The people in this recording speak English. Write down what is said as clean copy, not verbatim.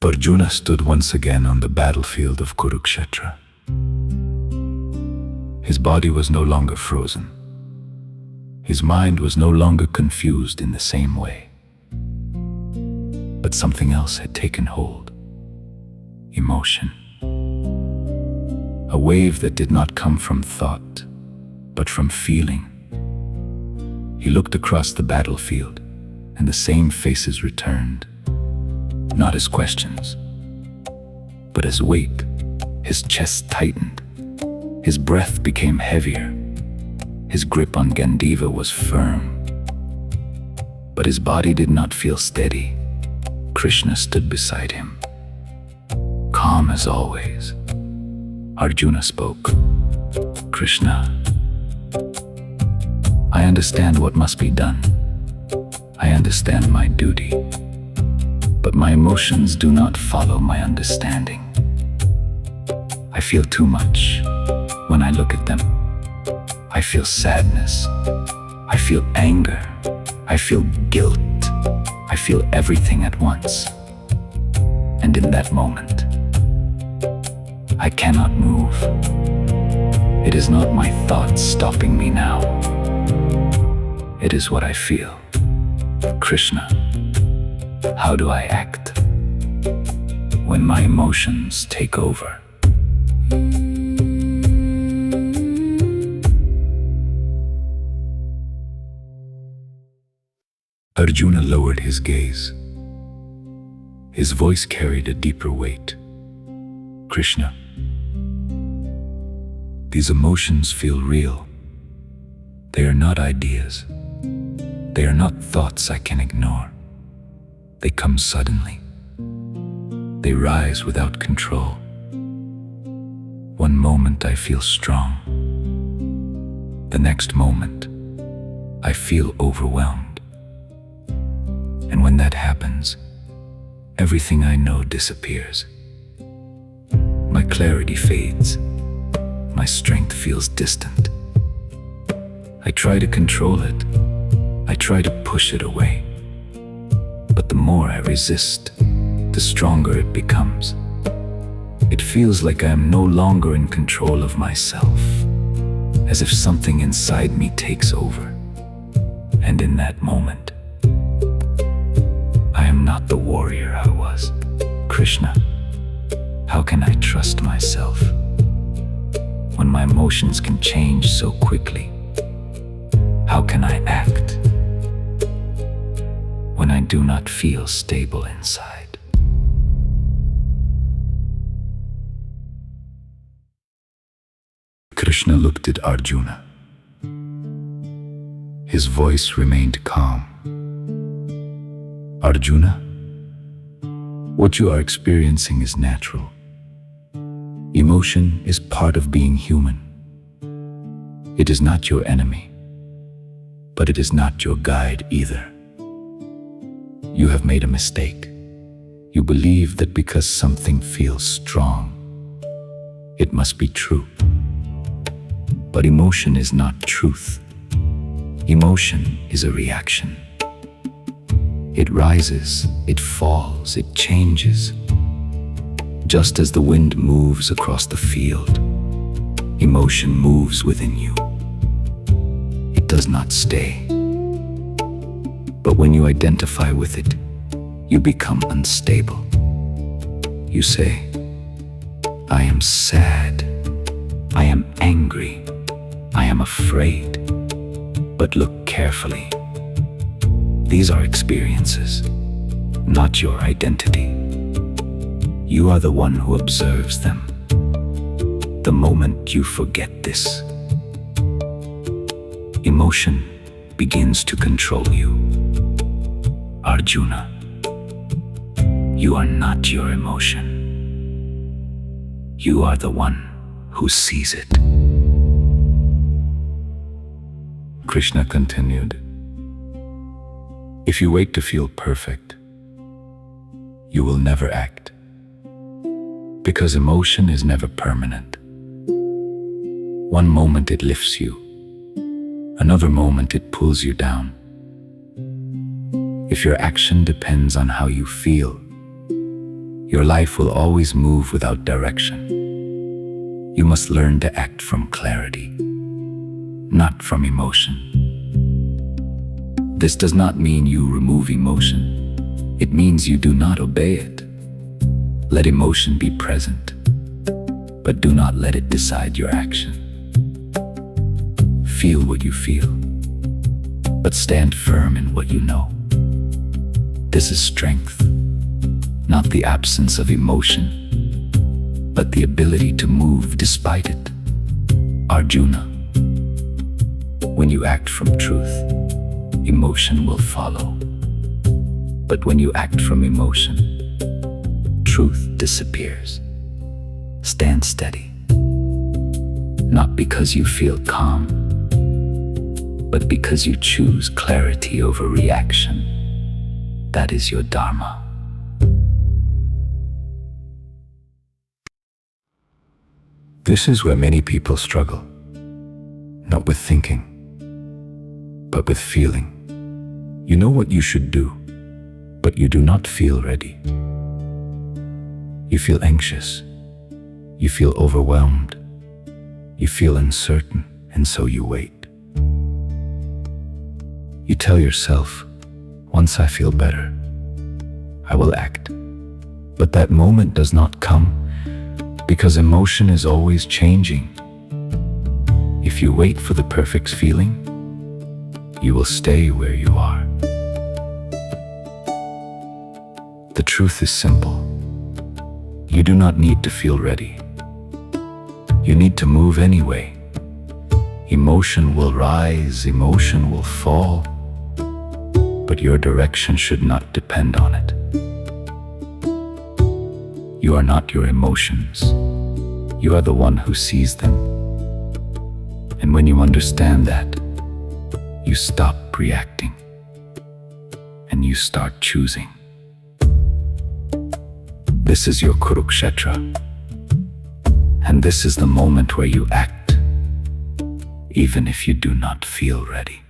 Arjuna stood once again on the battlefield of Kurukshetra. His body was no longer frozen. His mind was no longer confused in the same way. But something else had taken hold. Emotion. A wave that did not come from thought, but from feeling. He looked across the battlefield, and the same faces returned. Not as questions, but as weight. His chest tightened. His breath became heavier. His grip on Gandiva was firm. But his body did not feel steady. Krishna stood beside him, calm as always. Arjuna spoke. Krishna, I understand what must be done. I understand my duty. But my emotions do not follow my understanding. I feel too much when I look at them. I feel sadness. I feel anger. I feel guilt. I feel everything at once. And in that moment, I cannot move. It is not my thoughts stopping me now. It is what I feel. Krishna, how do I act when my emotions take over? Arjuna lowered his gaze. His voice carried a deeper weight. Krishna, these emotions feel real. They are not ideas. They are not thoughts I can ignore. They come suddenly. They rise without control. One moment I feel strong. The next moment, I feel overwhelmed. And when that happens, everything I know disappears. My clarity fades. My strength feels distant. I try to control it. I try to push it away. But the more I resist, the stronger it becomes. It feels like I am no longer in control of myself, as if something inside me takes over. And in that moment, I am not the warrior I was. Krishna, how can I trust myself when my emotions can change so quickly? How can I act when I do not feel stable inside? Krishna looked at Arjuna. His voice remained calm. Arjuna, what you are experiencing is natural. Emotion is part of being human. It is not your enemy, but it is not your guide either. You have made a mistake. You believe that because something feels strong, it must be true. But emotion is not truth. Emotion is a reaction. It rises, it falls, it changes. Just as the wind moves across the field, emotion moves within you. It does not stay. But when you identify with it, you become unstable. You say, I am sad, I am angry, I am afraid. But look carefully. These are experiences, not your identity. You are the one who observes them. The moment you forget this, emotion begins to control you. Arjuna, you are not your emotion. You are the one who sees it. Krishna continued, if you wait to feel perfect, you will never act. Because emotion is never permanent. One moment it lifts you, another moment it pulls you down. If your action depends on how you feel, Your life will always move without direction. You must learn to act from clarity, not from emotion. This does not mean you remove emotion. It means you do not obey it. Let emotion be present, but do not let it decide your action. Feel what you feel, but stand firm in what you know. This is strength, not the absence of emotion, but the ability to move despite it. Arjuna, when you act from truth, emotion will follow. But when you act from emotion, truth disappears. Stand steady, not because you feel calm, but because you choose clarity over reaction. That is your Dharma. This is where many people struggle, not with thinking, but with feeling. You know what you should do, but you do not feel ready. You feel anxious. You feel overwhelmed. You feel uncertain, and so you wait. You tell yourself, once I feel better, I will act. But that moment does not come, because emotion is always changing. If you wait for the perfect feeling, you will stay where you are. The truth is simple. You do not need to feel ready. You need to move anyway. Emotion will rise, emotion will fall, but your direction should not depend on it. You are not your emotions. You are the one who sees them. And when you understand that, you stop reacting and you start choosing. This is your Kurukshetra, and this is the moment where you act, even if you do not feel ready.